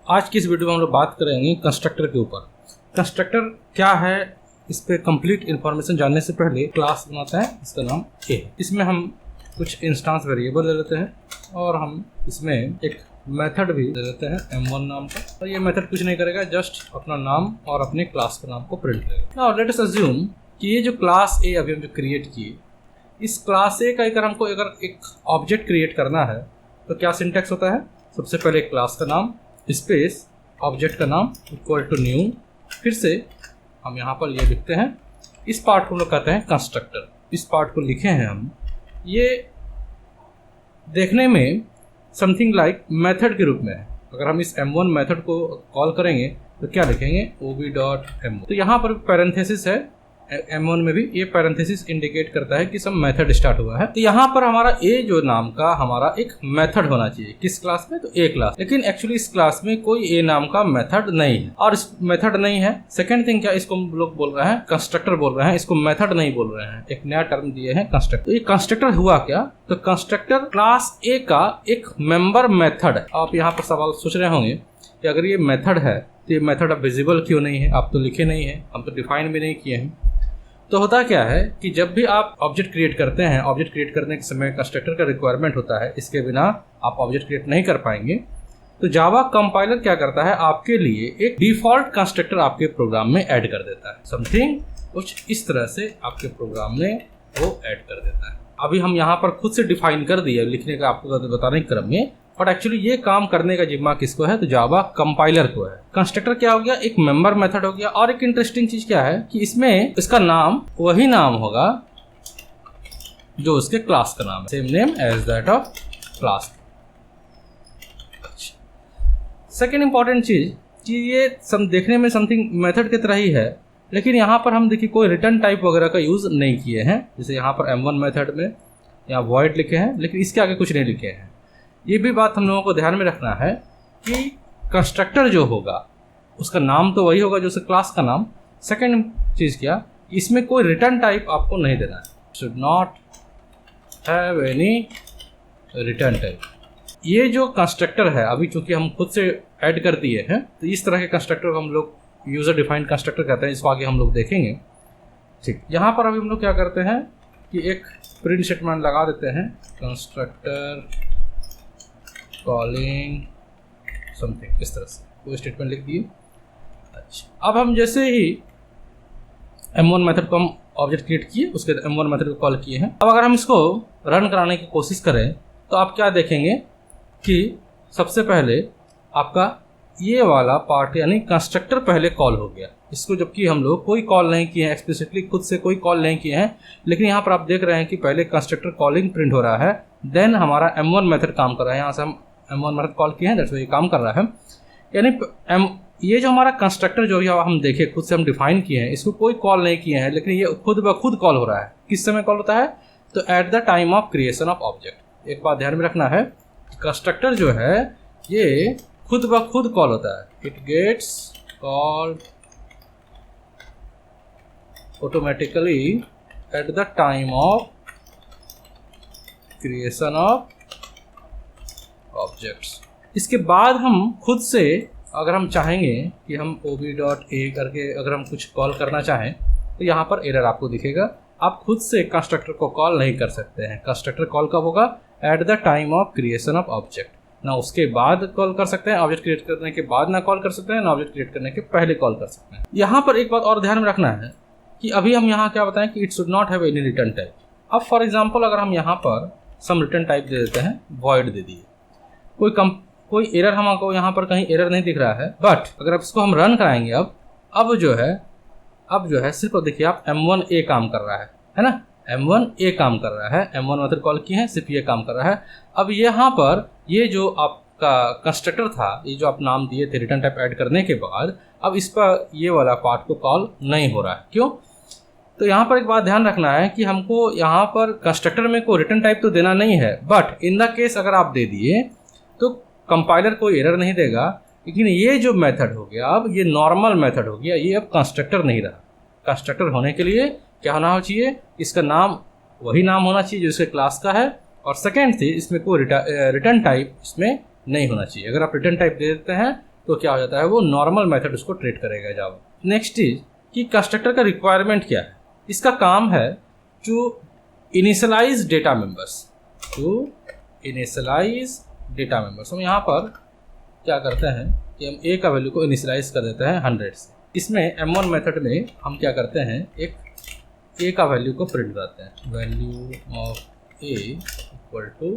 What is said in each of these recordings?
आज की इस वीडियो में हम लोग बात करेंगे कंस्ट्रक्टर के ऊपर। कंस्ट्रक्टर क्या है, इस पे कंप्लीट इन्फॉर्मेशन जानने से पहले क्लास बनाता है, इसका नाम ए है। इसमें हम कुछ इंस्टांस वेरिएबल ले लेते हैं और हम इसमें एक मेथड भी दे देते हैं m1 नाम का। और ये मेथड कुछ नहीं करेगा, जस्ट अपना नाम और अपने क्लास का नाम को प्रिंट करेगा। नाउ लेट अस अज्यूम कि ये जो क्लास ए अभी हम जो क्रिएट किए, इस क्लास ए का अगर एक ऑब्जेक्ट क्रिएट करना है तो क्या सिंटैक्स होता है। सबसे पहले क्लास का नाम स्पेस ऑब्जेक्ट का नाम इक्वल टू न्यू, फिर से हम यहाँ पर ये लिखते हैं, इस पार्ट को हम लोग कहते हैं कंस्ट्रक्टर। इस पार्ट को लिखे हैं हम, ये देखने में समथिंग लाइक मेथड के रूप में है। अगर हम इस m1 मेथड को कॉल करेंगे तो क्या लिखेंगे, ob.m1। तो यहाँ पर पैरेंथेसिस है m1 में भी, ये पैरेंथेसिस इंडिकेट करता है कि सब मेथड स्टार्ट हुआ है। तो यहाँ पर हमारा a जो नाम का हमारा एक मेथड होना चाहिए। किस क्लास में, तो a क्लास। लेकिन एक्चुअली इस क्लास में कोई a नाम का मेथड नहीं है, और इस मेथड नहीं है। सेकंड थिंग क्या, इसको हम लोग बोल रहे हैं कंस्ट्रक्टर बोल रहे हैं, इसको मेथड नहीं बोल रहे हैं, एक नया टर्म दिए हैं कंस्ट्रक्टर। तो ये कंस्ट्रक्टर हुआ क्या, तो कंस्ट्रक्टर क्लास a का एक मेंबर मेथड। आप यहाँ पर सवाल सोच रहे होंगे कि अगर ये मेथड है तो ये मेथड अब विजिबल क्यों नहीं है, आप तो लिखे नहीं है, हम तो डिफाइन भी नहीं किए हैं। तो होता क्या है कि जब भी आप ऑब्जेक्ट क्रिएट करते हैं, ऑब्जेक्ट क्रिएट करने के समय कंस्ट्रक्टर का रिक्वायरमेंट होता है, इसके बिना आप ऑब्जेक्ट क्रिएट नहीं कर पाएंगे। तो जावा कंपाइलर क्या करता है, आपके लिए एक डिफॉल्ट कंस्ट्रक्टर आपके प्रोग्राम में ऐड कर देता है। समथिंग कुछ इस तरह से आपके प्रोग्राम में वो ऐड कर देता है। अभी हम यहाँ पर खुद से डिफाइन कर दिए लिखने का, आपको बताने के क्रम में, बट एक्चुअली ये काम करने का जिम्मा किसको है, तो जावा कंपाइलर को है। कंस्ट्रक्टर क्या हो गया, एक मेंबर मेथड हो गया। और एक इंटरेस्टिंग चीज क्या है कि इसमें इसका नाम वही नाम होगा जो उसके क्लास का नाम है, same name as that of class. Second important चीज कि ये देखने में समथिंग मेथड की तरह ही है, लेकिन यहाँ पर हम देखिए कोई रिटर्न टाइप वगैरह का यूज नहीं किए हैं। जैसे यहाँ पर m1 मेथड में यहाँ वॉइड लिखे हैं, लेकिन इसके आगे कुछ नहीं लिखे हैं। ये भी बात हम लोगों को ध्यान में रखना है कि कंस्ट्रक्टर जो होगा उसका नाम तो वही होगा जो उसका क्लास का नाम। सेकंड चीज़ क्या, इसमें कोई रिटर्न टाइप आपको नहीं देना है, should not have any return type. ये जो कंस्ट्रक्टर है, अभी चूंकि हम खुद से ऐड कर दिए हैं, तो इस तरह के कंस्ट्रक्टर को हम लोग यूज़र डिफाइंड कंस्ट्रक्टर कहते हैं। इसको आगे हम लोग देखेंगे। ठीक, यहाँ पर अभी हम लोग क्या करते हैं कि एक प्रिंट स्टेटमेंट लगा देते हैं, कंस्ट्रक्टर कॉलिंग समथिंग, इस तरह से कोई स्टेटमेंट लिख दिए। अच्छा, अब हम जैसे ही m1 मेथड को हम ऑब्जेक्ट क्रिएट किए, उसके m1 मेथड को कॉल किए हैं। अब अगर हम इसको रन कराने की कोशिश करें तो आप क्या देखेंगे कि सबसे पहले आपका ये वाला पार्ट यानी कंस्ट्रक्टर पहले कॉल हो गया। इसको जबकि हम लोग कोई कॉल नहीं किए हैं, एक्सप्लिसिटली खुद से कोई कॉल नहीं किए हैं, लेकिन यहाँ पर आप देख रहे हैं कि पहले कंस्ट्रक्टर कॉलिंग प्रिंट हो रहा है, देन हमारा m1 मेथड काम कर रहा है। यहाँ से हम m1 मेथड कॉल किए हैं, दैट्स व्हाई ये काम कर रहा है। यानी ये जो हमारा कंस्ट्रक्टर जो हम देखे खुद से हम डिफाइन किए हैं, इसको कोई कॉल नहीं किए हैं, लेकिन ये खुद ब खुद कॉल हो रहा है। किस समय कॉल होता है, तो eight the time of creation of object. एक बात ध्यान में रखना है, कंस्ट्रक्टर जो है ये खुद ब खुद कॉल होता है, it gets called automatically at the time of creation of objects. इसके बाद हम खुद से अगर हम चाहेंगे कि हम ob.a करके अगर हम कुछ कॉल करना चाहें तो यहाँ पर एरर आपको दिखेगा। आप खुद से कंस्ट्रक्टर को कॉल नहीं कर सकते हैं। कंस्ट्रक्टर कॉल कब होगा, eight the time of creation of object. ना उसके बाद कॉल कर सकते हैं, ऑब्जेक्ट क्रिएट करने के बाद ना कॉल कर सकते हैं, ना ऑब्जेक्ट क्रिएट करने के पहले कॉल कर सकते हैं। यहाँ पर एक बात और ध्यान में रखना है कि अभी हम यहाँ क्या बताएं कि it should not have any return type. अब फॉर एग्जाम्पल अगर हम यहाँ पर सम रिटर्न टाइप दे देते हैं, वॉइड दे दिए, कोई एरर हमको यहाँ पर कहीं एरर नहीं दिख रहा है, बट अगर अब इसको हम रन कराएंगे अब जो है सिर्फ देखिए आप m1a काम कर रहा है ना, m1a काम कर रहा है, m1 मेथड कॉल किए हैं, सिर्फ ये काम कर रहा है। अब यहाँ पर ये जो आपका कंस्ट्रक्टर था, ये जो आप नाम दिए थे रिटर्न टाइप ऐड करने के बाद, अब इस पर ये वाला पार्ट को कॉल नहीं हो रहा है। क्यों, तो यहाँ पर एक बात ध्यान रखना है कि हमको यहाँ पर कंस्ट्रक्टर में कोई रिटर्न टाइप तो देना नहीं है, बट इन द केस अगर आप दे दिए तो कंपाइलर कोई एरर नहीं देगा। लेकिन ये जो मेथड हो गया, अब ये नॉर्मल मेथड हो गया, ये अब कंस्ट्रक्टर नहीं रहा। कंस्ट्रक्टर होने के लिए क्या होना चाहिए, इसका नाम वही नाम होना चाहिए जो इसके क्लास का है, और सेकेंड थी इसमें कोई रिटर्न टाइप इसमें नहीं होना चाहिए। अगर आप रिटर्न टाइप दे देते हैं तो क्या हो जाता है, वो नॉर्मल मेथड उसको ट्रीट करेगा जावा। नेक्स्ट इज कि कंस्ट्रक्टर का रिक्वायरमेंट क्या है। इसका काम है टू इनिशियलाइज डेटा मेंबर्स, हम यहाँ पर क्या करते हैं कि हम ए का वैल्यू को इनिशियलाइज कर देते हैं 100 से। इसमें M1 मेथड में हम क्या करते हैं, एक ए का वैल्यू को प्रिंट करते हैं, value of A equal two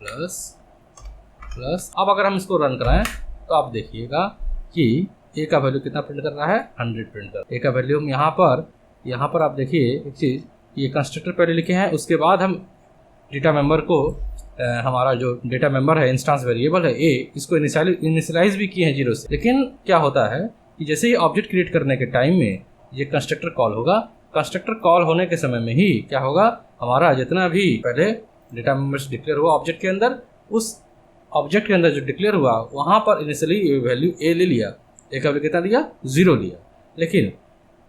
plus. अब अगर हम इसको रन कराएं तो आप देखिएगा कि ए का वैल्यू कितना प्रिंट कर रहा है, 100 प्रिंट कर रहा है। ए का वैल्यू हम यहाँ पर आप देखिए एक चीज़, ये कंस्ट्रक्टर पहले लिखे हैं, उसके बाद हम डेटा मेंबर को हमारा जो डेटा मेंबर है, इंस्टेंस वेरिएबल है ए, इसको इनिशियलाइज भी किए हैं 0 से। लेकिन क्या होता है कि जैसे ही ऑब्जेक्ट क्रिएट करने के टाइम में ये कंस्ट्रक्टर कॉल होगा, कंस्ट्रक्टर कॉल होने के समय में ही क्या होगा, हमारा जितना भी पहले डेटा मेंबर्स डिक्लेयर हुआ ऑब्जेक्ट के अंदर, उस ऑब्जेक्ट के अंदर जो डिक्लेयर हुआ वहाँ पर इनिशियली वैल्यू ए ले लिया, ए का वैल्यू कितना लिया, 0 लिया। लेकिन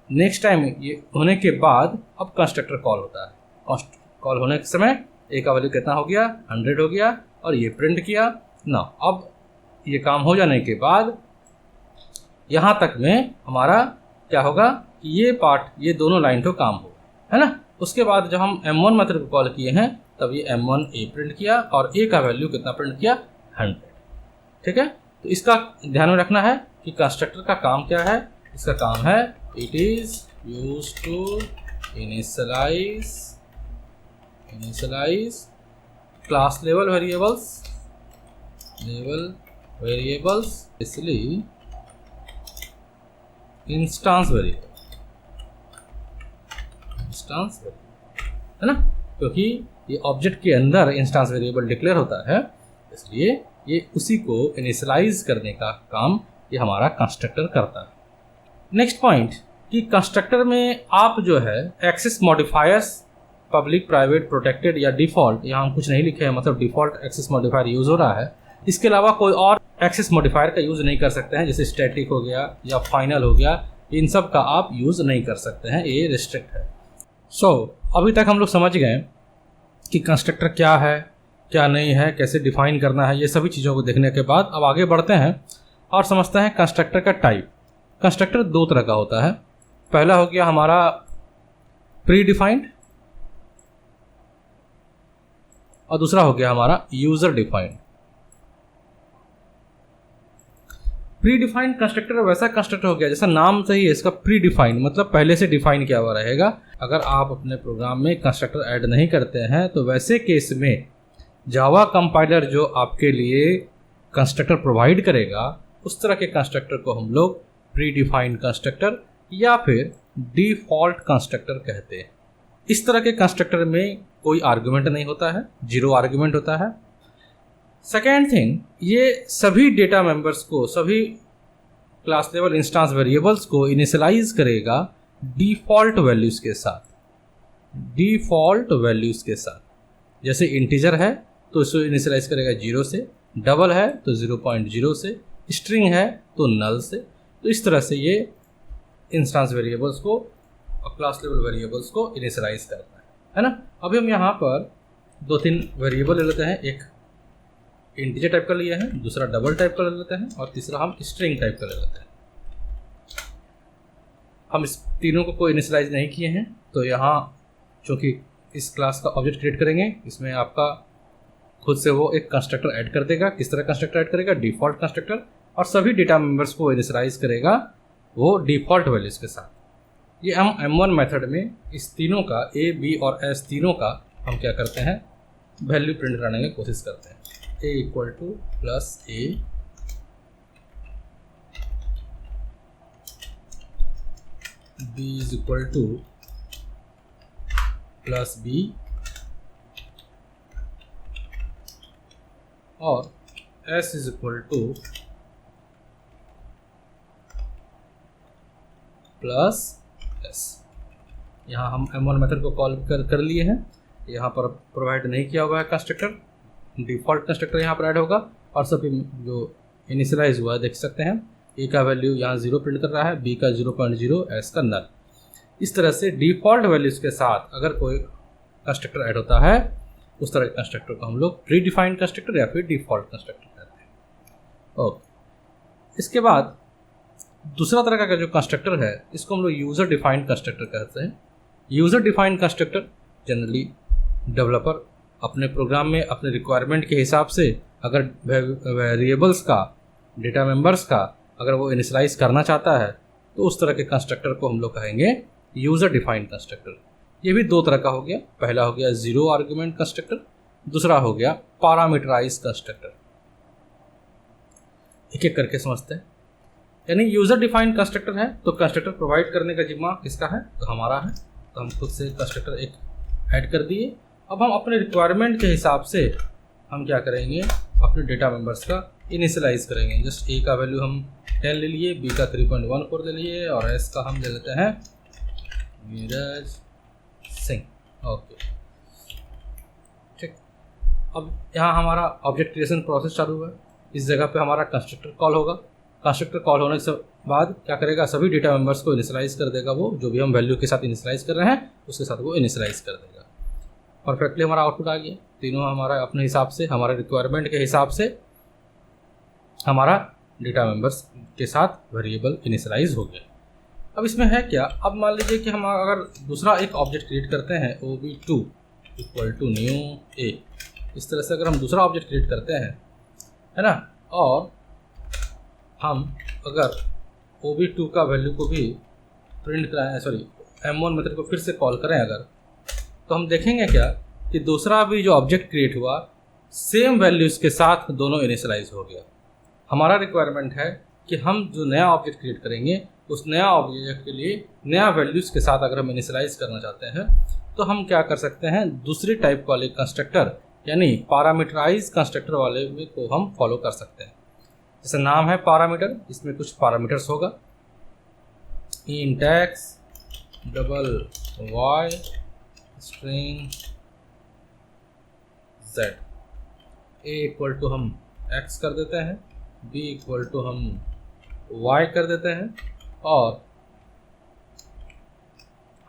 नेक्स्ट टाइम ये होने के बाद अब कंस्ट्रक्टर कॉल होता है, कॉल होने के समय ए का वैल्यू कितना हो गया, 100 हो गया, और ये प्रिंट किया ना। अब ये काम हो जाने के बाद यहाँ तक में हमारा क्या होगा कि ये पार्ट, ये दोनों लाइन तो काम होगा, है ना। उसके बाद जब हम M1 मेथड को कॉल किए हैं तब ये M1 ए प्रिंट किया और ए का वैल्यू कितना प्रिंट किया, 100। ठीक है, तो इसका ध्यान में रखना है कि कंस्ट्रक्टर का काम क्या है। इसका काम है it is used to initialize class level variables इसलिए इंस्टेंस वेरिएबल, है ना, क्योंकि ये ऑब्जेक्ट के अंदर इंस्टेंस वेरिएबल डिक्लेयर होता है, इसलिए ये उसी को इनिशियलाइज करने का काम ये हमारा कंस्ट्रक्टर करता है। नेक्स्ट पॉइंट कि कंस्ट्रक्टर में आप जो है access modifiers, public, private, protected या डिफ़ॉल्ट, यहाँ हम कुछ नहीं लिखे हैं, मतलब डिफ़ॉल्ट एक्सेस मॉडिफायर यूज़ हो रहा है। इसके अलावा कोई और एक्सेस मॉडिफायर का यूज़ नहीं कर सकते हैं, जैसे स्टैटिक हो गया या फाइनल हो गया, इन सब का आप यूज़ नहीं कर सकते हैं, ये रिस्ट्रिक्ट है। अभी तक हम लोग समझ गए कि कंस्ट्रक्टर क्या है, क्या नहीं है, कैसे डिफाइन करना है। ये सभी चीज़ों को देखने के बाद अब आगे बढ़ते हैं और समझते हैं कंस्ट्रक्टर का टाइप। कंस्ट्रक्टर 2 तरह का होता है। पहला हो गया हमारा प्री डिफाइंड और दूसरा हो गया हमारा user defined. Pre defined constructor वैसा कंस्ट्रक्टर हो गया जैसा नाम से ही है, इसका प्री डिफाइंड मतलब पहले से डिफाइन किया हुआ रहेगा। अगर आप अपने प्रोग्राम में कंस्ट्रक्टर ऐड नहीं करते हैं तो वैसे केस में जावा कंपाइलर जो आपके लिए कंस्ट्रक्टर प्रोवाइड करेगा, उस तरह के कंस्ट्रक्टर को हम लोग प्री डिफाइंड कंस्ट्रक्टर या फिर डिफॉल्ट कंस्ट्रक्टर कहते हैं। इस तरह के कंस्ट्रक्टर में कोई आर्गुमेंट नहीं होता है, 0 आर्गुमेंट होता है। सेकेंड थिंग, ये सभी डेटा मेंबर्स को, सभी क्लास लेवल इंस्टेंस वेरिएबल्स को इनिशियलाइज करेगा डिफॉल्ट वैल्यूज़ के साथ। जैसे इंटीजर है तो इसको इनिशियलाइज करेगा 0 से, डबल है तो 0.0 से, स्ट्रिंग है तो नल से। तो इस तरह से ये इंस्टेंस वेरिएबल्स को और क्लास लेवल वेरिएबल्स को इनिशियलाइज करता है ना। अभी हम यहाँ पर 2-3 वेरिएबल ले लेते हैं। एक इंटीजर टाइप का लिया है, दूसरा डबल टाइप का ले लेते हैं और तीसरा हम स्ट्रिंग टाइप का ले लेते हैं। हम इस तीनों को कोई इनिशियलाइज नहीं किए हैं, तो यहाँ चूँकि इस क्लास का ऑब्जेक्ट क्रिएट करेंगे, इसमें आपका खुद से वो एक कंस्ट्रक्टर ऐड कर देगा। किस तरह कंस्ट्रक्टर ऐड करेगा? डिफ़ॉल्ट कंस्ट्रक्टर, और सभी डेटा मेंबर्स को इनिशियलाइज करेगा वो डिफ़ॉल्ट वैल्यूज़ के साथ। ये हम M1 मेथड में इस तीनों का, A, B और S तीनों का हम क्या करते हैं, वैल्यू प्रिंट करने की कोशिश करते हैं। A equal two plus A, B is equal two plus B और S is equal two plus S। यहाँ हम M1 मेथड को कॉल कर लिए हैं। यहाँ पर प्रोवाइड नहीं किया हुआ है कंस्ट्रक्टर, डिफ़ॉल्ट कंस्ट्रक्टर यहाँ पर ऐड होगा और सभी जो इनिशियलाइज हुआ है देख सकते हैं। A का वैल्यू यहाँ 0 प्रिंट कर रहा है, B का 0.0, S का नल। इस तरह से डिफ़ॉल्ट वैल्यूज़ के साथ अगर कोई कंस्ट्रक्टर ऐड होता है, उस तरह के कंस्ट्रक्टर को हम लोग प्री डिफाइंड कंस्ट्रक्टर या फिर डिफ़ॉल्ट कंस्ट्रक्टर कहते हैं। ओके, इसके बाद दूसरा तरह का जो कंस्ट्रक्टर है इसको हम लोग यूज़र डिफाइंड कंस्ट्रक्टर कहते हैं। User defined constructor generally developer अपने प्रोग्राम में अपने रिक्वायरमेंट के हिसाब से अगर वेरिएबल्स का, डेटा मेंबर्स का अगर वो इनिशियलाइज करना चाहता है तो उस तरह के कंस्ट्रक्टर को हम लोग कहेंगे यूज़र डिफाइंड कंस्ट्रक्टर। ये भी दो तरह का हो गया, पहला हो गया जीरो आर्गुमेंट कंस्ट्रक्टर, दूसरा हो गया पैरामीटराइज कंस्ट्रक्टर। एक एक करके समझते हैं। यानी यूज़र डिफाइंड कंस्ट्रक्टर है तो कंस्ट्रक्टर प्रोवाइड करने का जिम्मा किसका है, तो हमारा है। तो हम खुद से कंस्ट्रक्टर एक ऐड कर दिए। अब हम अपने रिक्वायरमेंट के हिसाब से हम क्या करेंगे, अपने डेटा मेंबर्स का इनिशियलाइज करेंगे। जस्ट ए का वैल्यू हम 10 ले लिए, बी का 3.14 ले लिए और एस का हम ले लेते हैं नीरज सिंह। ओके ठीक। अब यहाँ हमारा ऑब्जेक्ट क्रिएशन प्रोसेस चालू है। इस जगह पे हमारा कंस्ट्रक्टर कॉल होगा। कंस्ट्रक्टर कॉल होने के बाद क्या करेगा, सभी डेटा मेंबर्स को इनिशियलाइज कर देगा। वो जो भी हम वैल्यू के साथ इनिशियलाइज कर रहे हैं उसके साथ वो इनिशियलाइज कर देगा। परफेक्टली हमारा आउटपुट आ गया। तीनों हमारा अपने हिसाब से, हमारे रिक्वायरमेंट के हिसाब से हमारा डेटा मेंबर्स के साथ वेरिएबल इनिशियलाइज हो गया। अब इसमें है क्या, अब मान लीजिए कि हम अगर दूसरा एक ऑब्जेक्ट क्रिएट करते हैं OB2 equal to new A, इस तरह से अगर हम दूसरा ऑब्जेक्ट क्रिएट करते हैं, है ना, और हम अगर OB2 का वैल्यू को भी प्रिंट कराएं, सॉरी M1 मेथड को फिर से कॉल करें अगर, तो हम देखेंगे क्या कि दूसरा भी जो ऑब्जेक्ट क्रिएट हुआ सेम वैल्यूज़ के साथ दोनों इनिशियलाइज हो गया। हमारा रिक्वायरमेंट है कि हम जो नया ऑब्जेक्ट क्रिएट करेंगे उस नया ऑब्जेक्ट के लिए नया वैल्यूज़ के साथ अगर हम इनिशियलाइज करना चाहते हैं तो हम क्या कर सकते हैं, दूसरी टाइप वाले कंस्ट्रक्टर यानी पैरामीटराइज कंस्ट्रक्टर वाले में को हम फॉलो कर सकते हैं। जैसे नाम है पैरामीटर, इसमें कुछ पैरामीटर्स होगा, int x double y string z, a equal to हम x कर देते हैं, b इक्वल टू हम y कर देते हैं और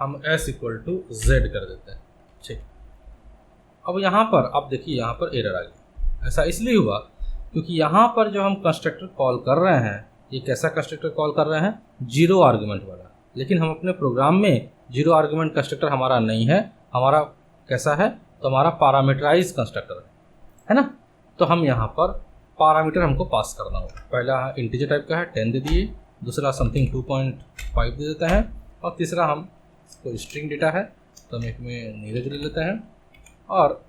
हम s इक्वल टू z कर देते हैं। ठीक। अब यहाँ पर आप देखिए, यहाँ पर एरर आ गया। ऐसा इसलिए हुआ क्योंकि यहाँ पर जो हम कंस्ट्रक्टर कॉल कर रहे हैं, ये कैसा कंस्ट्रक्टर कॉल कर रहे हैं, जीरो आर्गुमेंट वाला। लेकिन हम अपने प्रोग्राम में जीरो आर्गुमेंट कंस्ट्रक्टर हमारा नहीं है, हमारा कैसा है, तो हमारा पैरामीटराइज कंस्ट्रक्टर है ना। तो हम यहाँ पर पैरामीटर हमको पास करना होगा। पहला इंटीजर टाइप का है 10 दे दिए, दूसरा समथिंग 2.5 दे देता है और तीसरा हम कोई स्ट्रिंग डेटा है तो हम एक में नीरज ले लेते हैं और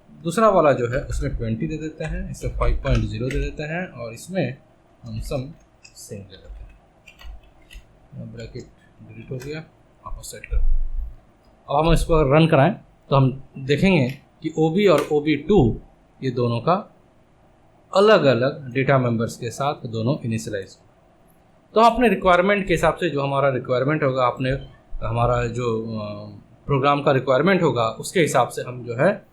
दूसरा वाला जो है उसमें 20 दे देते हैं, इसमें 5.0 दे देते हैं और इसमें हम सम सिंग दे देते हैं। ब्रैकेट डिलीट हो गया, आप सेट कर। अब हम इसको रन कराएं तो हम देखेंगे कि OB और OB2 ये दोनों का अलग अलग डेटा मेंबर्स के साथ दोनों इनिशियलाइज हो। तो अपने रिक्वायरमेंट के हिसाब से, जो हमारा रिक्वायरमेंट होगा, अपने हमारा जो प्रोग्राम का रिक्वायरमेंट होगा उसके हिसाब से हम जो है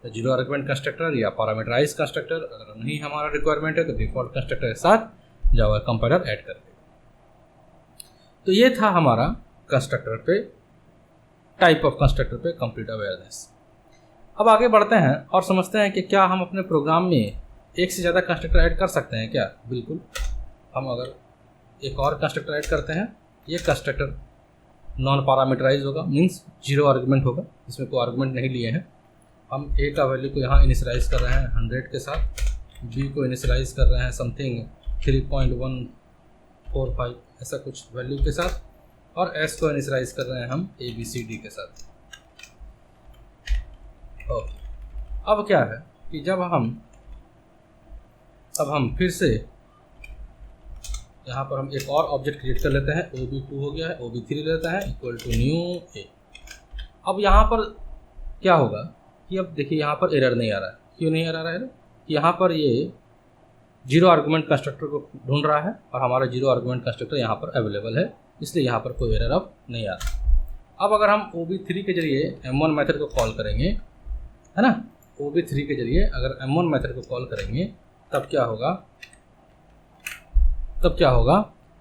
जीरो आर्गुमेंट कंस्ट्रक्टर या पैरामीटराइज कंस्ट्रक्टर, अगर नहीं हमारा रिक्वायरमेंट है तो डिफॉल्ट कंस्ट्रक्टर के साथ जावा कंपाइलर ऐड कर देगा। तो ये था हमारा कंस्ट्रक्टर पे, टाइप ऑफ कंस्ट्रक्टर पे कंप्लीट अवेयरनेस। अब आगे बढ़ते हैं और समझते हैं कि क्या हम अपने प्रोग्राम में एक से ज़्यादा कंस्ट्रक्टर ऐड कर सकते हैं क्या। बिल्कुल। हम अगर एक और कंस्ट्रक्टर ऐड करते हैं, ये कंस्ट्रक्टर नॉन पैरामीटराइज होगा, मीन्स जीरो आर्गुमेंट होगा, इसमें कोई आर्गुमेंट नहीं लिए हैं। हम ए का वैल्यू को यहाँ इनिशियलाइज कर रहे हैं 100 के साथ, बी को इनिशियलाइज कर रहे हैं समथिंग 3.145 ऐसा कुछ वैल्यू के साथ और एस को इनिशियलाइज कर रहे हैं हम ABCD के साथ। अब क्या है कि जब हम फिर से यहाँ पर हम एक और ऑब्जेक्ट क्रिएट कर लेते हैं, OB2 हो गया है, OB3 लेता है इक्वल टू न्यू A। अब यहाँ पर क्या होगा कि अब देखिए यहाँ पर एरर नहीं आ रहा है। क्यों नहीं आ रहा है? कि यहाँ पर ये जीरो आर्गुमेंट कंस्ट्रक्टर को ढूंढ रहा है और हमारा जीरो आर्गुमेंट कंस्ट्रक्टर यहाँ पर अवेलेबल है, इसलिए यहाँ पर कोई एरर अब नहीं आ रहा। अब अगर हम OB3 के जरिए M1 मेथड को कॉल करेंगे, है ना, OB3 के जरिए अगर M1 मेथड को कॉल करेंगे तब क्या होगा,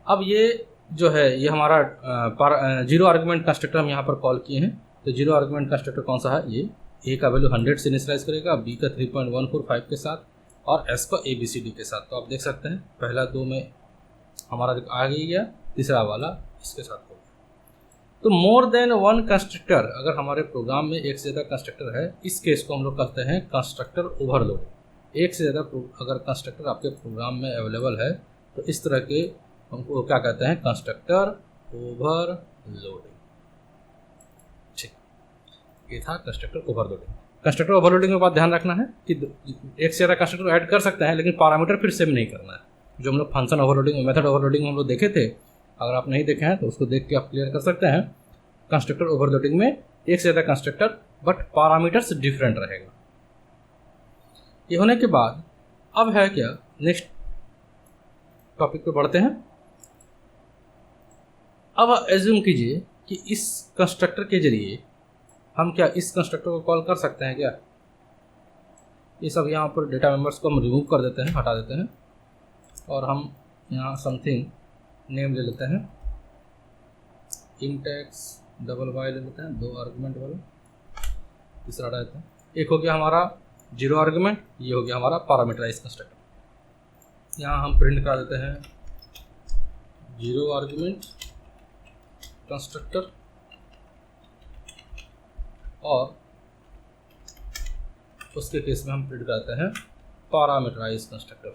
अब ये जो है ये हमारा जीरो आर्गुमेंट कंस्ट्रक्टर हम यहाँ पर कॉल किए हैं। तो जीरो आर्गुमेंट कंस्ट्रक्टर कौन सा है, ये A का वैल्यू 100 से इनिशियलाइज करेगा, B का 3.145 के साथ और S को ABCD के साथ। तो आप देख सकते हैं पहला दो में हमारा आ गया, तीसरा वाला इसके साथ हो गया। तो मोर देन वन कंस्ट्रक्टर, अगर हमारे प्रोग्राम में एक से ज़्यादा कंस्ट्रक्टर है, इस केस को हम लोग कहते हैं कंस्ट्रक्टर ओवरलोड। एक से ज़्यादा अगर कंस्ट्रक्टर आपके प्रोग्राम में अवेलेबल है तो इस तरह के हमको क्या कहते हैं, कंस्ट्रक्टर ओवरलोडिंग। ठीक, ये था कंस्ट्रक्टर ओवरलोडिंग। कंस्ट्रक्टर ओवरलोडिंग के बाद ध्यान रखना है कि एक से ज़्यादा कंस्ट्रक्टर ऐड कर सकते हैं, लेकिन पैरामीटर फिर सेम नहीं करना है। जो हम लोग फंक्शन ओवरलोडिंग, मेथड ओवरलोडिंग हम लोग देखे थे, अगर आप नहीं देखे हैं तो उसको देख के आप क्लियर कर सकते हैं। कंस्ट्रक्टर ओवरलोडिंग में एक से ज़्यादा कंस्ट्रक्टर बट पैरामीटर्स डिफरेंट रहेगा। ये होने के बाद अब है क्या, नेक्स्ट टॉपिक पे बढ़ते हैं। अब एज्यूम कीजिए कि इस कंस्ट्रक्टर के जरिए हम क्या इस कंस्ट्रक्टर को कॉल कर सकते हैं क्या। ये सब यहाँ पर डेटा मेंबर्स को हम रिमूव कर देते हैं, हटा देते हैं, और हम यहाँ समथिंग नेम ले लेते हैं, इंटेक्स डबल वाई ले लेते हैं, 2 आर्गुमेंट वाला, तीसरा हटा देते हैं। एक हो गया हमारा 0 आर्गुमेंट, ये हो गया हमारा पैरामीटराइज कंस्ट्रक्टर। यहाँ हम प्रिंट करा देते हैं 0 आर्गुमेंट कंस्ट्रक्टर, और उसके केस में हम प्रिंट करते हैं पैरामीटराइज कंस्ट्रक्टर।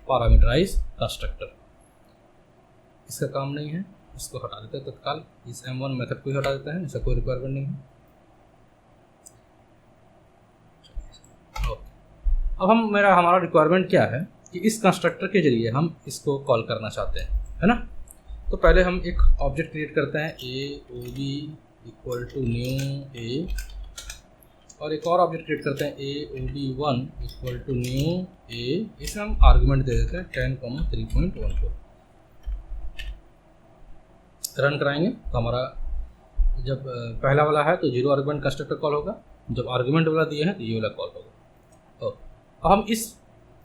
पैरामीटराइज कंस्ट्रक्टर इसका काम नहीं है, इसको हटा देते हैं तत्काल। इस M1 मेथड को ही हटा देते हैं, इसका कोई रिक्वायरमेंट नहीं है। अब हमारा रिक्वायरमेंट क्या है कि इस कंस्ट्रक्टर के जरिए हम इसको कॉल करना चाहते हैं, है ना। तो पहले हम एक ऑब्जेक्ट क्रिएट करते हैं, AOB equal to new A, और एक और ऑब्जेक्ट क्रिएट करते हैं AOB1 equal to new A। इसमें हम आर्गुमेंट दे देते हैं 10,3.14। रन कराएंगे तो हमारा जब पहला वाला है तो 0 आर्गुमेंट कंस्ट्रक्टर कॉल होगा, जब आर्गुमेंट वाला दिए हैं तो ये वाला कॉल होगा। तो अब हम इस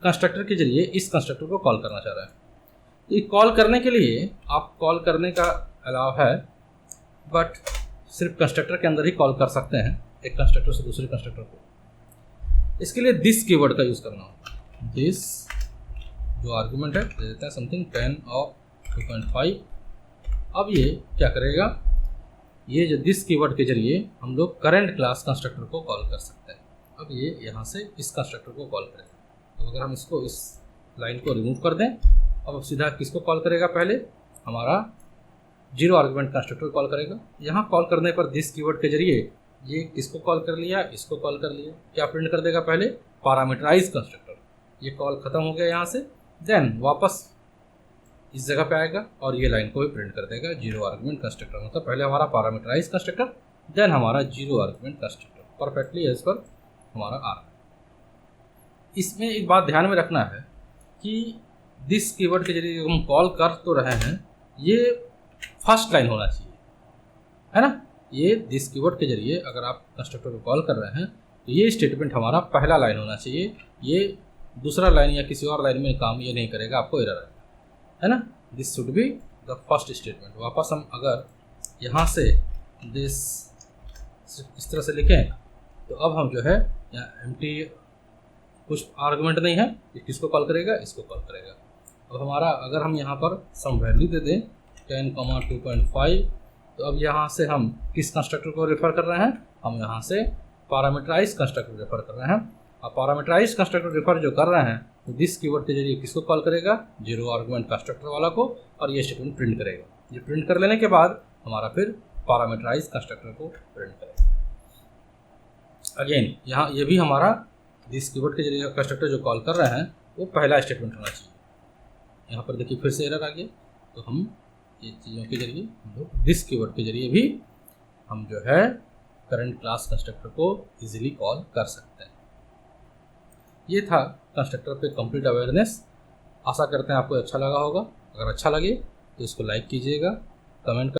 कंस्ट्रक्टर के जरिए इस कंस्ट्रक्टर को कॉल करना चाह रहे हैं। तो ये कॉल करने के लिए आप कॉल करने का अलाव है, बट सिर्फ कंस्ट्रक्टर के अंदर ही कॉल कर सकते हैं एक कंस्ट्रक्टर से दूसरे कंस्ट्रक्टर को। इसके लिए दिस कीवर्ड का यूज़ करना होगा। दिस जो आर्गुमेंट है दे देते हैं समथिंग 10 और 2.5। अब ये क्या करेगा, ये जो दिस कीवर्ड के जरिए हम लोग करेंट क्लास कंस्ट्रक्टर को कॉल कर सकते हैं। अब ये यहाँ से इस कंस्ट्रक्टर को कॉल करेगा। तो अगर हम इसको इस लाइन को रिमूव कर दें, अब सीधा किसको कॉल करेगा, पहले हमारा 0 आर्गुमेंट कंस्ट्रक्टर कॉल करेगा। यहाँ कॉल करने पर दिस कीवर्ड के जरिए ये किसको कॉल कर लिया, इसको कॉल कर लिया। क्या प्रिंट कर देगा, पहले पैरामीटराइज कंस्ट्रक्टर। ये कॉल खत्म हो गया यहाँ से, देन वापस इस जगह पे आएगा और ये लाइन को भी प्रिंट कर देगा 0 आर्गुमेंट कंस्ट्रक्टर। मतलब पहले हमारा पैरामीटराइज कंस्ट्रक्टर, देन हमारा 0 argument constructor, perfectly as per हमारा आ रहा है। इसमें एक बात ध्यान में रखना है कि दिस कीवर्ड के जरिए हम कॉल कर तो रहे हैं, ये फर्स्ट लाइन होना चाहिए, है ना। ये दिस कीवर्ड के जरिए अगर आप कंस्ट्रक्टर को कॉल कर रहे हैं तो ये स्टेटमेंट हमारा पहला लाइन होना चाहिए। ये दूसरा लाइन या किसी और लाइन में काम ये नहीं करेगा, आपको एरर आएगा, है ना। This should be the first statement. वापस हम अगर यहाँ से दिस इस तरह से लिखें तो अब हम जो है यहाँ एम्प्टी कुछ आर्गुमेंट नहीं है, ये किसको कॉल करेगा, इसको कॉल करेगा। अब हमारा अगर हम यहाँ पर सम वैल्यू दे दें 10,2.5, तो अब यहाँ से हम किस कंस्ट्रक्टर को रेफर कर रहे हैं, हम यहाँ से पैरामीटराइज कंस्ट्रक्टर रेफर कर रहे हैं। अब पैरामीटराइज कंस्ट्रक्टर रेफर जो कर रहे हैं तो दिस कीवर्ड के जरिए किसको कॉल करेगा, 0 आर्गुमेंट कंस्ट्रक्टर वाला को, और ये स्टेटमेंट प्रिंट करेगा। ये प्रिंट कर लेने के बाद हमारा फिर पैरामीटराइज कंस्ट्रक्टर को प्रिंट करेगा। अगेन यहाँ ये भी हमारा दिस कीवर्ड के जरिए कंस्ट्रक्टर जो कॉल कर रहे हैं वो पहला स्टेटमेंट होना चाहिए। यहाँ पर देखिए फिर से एरर आ गया। तो हम ये चीज़ों के जरिए हम लोग दिस कीवर्ड के जरिए भी हम जो है करंट क्लास कंस्ट्रक्टर को इजीली कॉल कर सकते हैं। ये था कंस्ट्रक्टर पे कंप्लीट अवेयरनेस। आशा करते हैं आपको अच्छा लगा होगा। अगर अच्छा लगे तो इसको लाइक कीजिएगा, कमेंट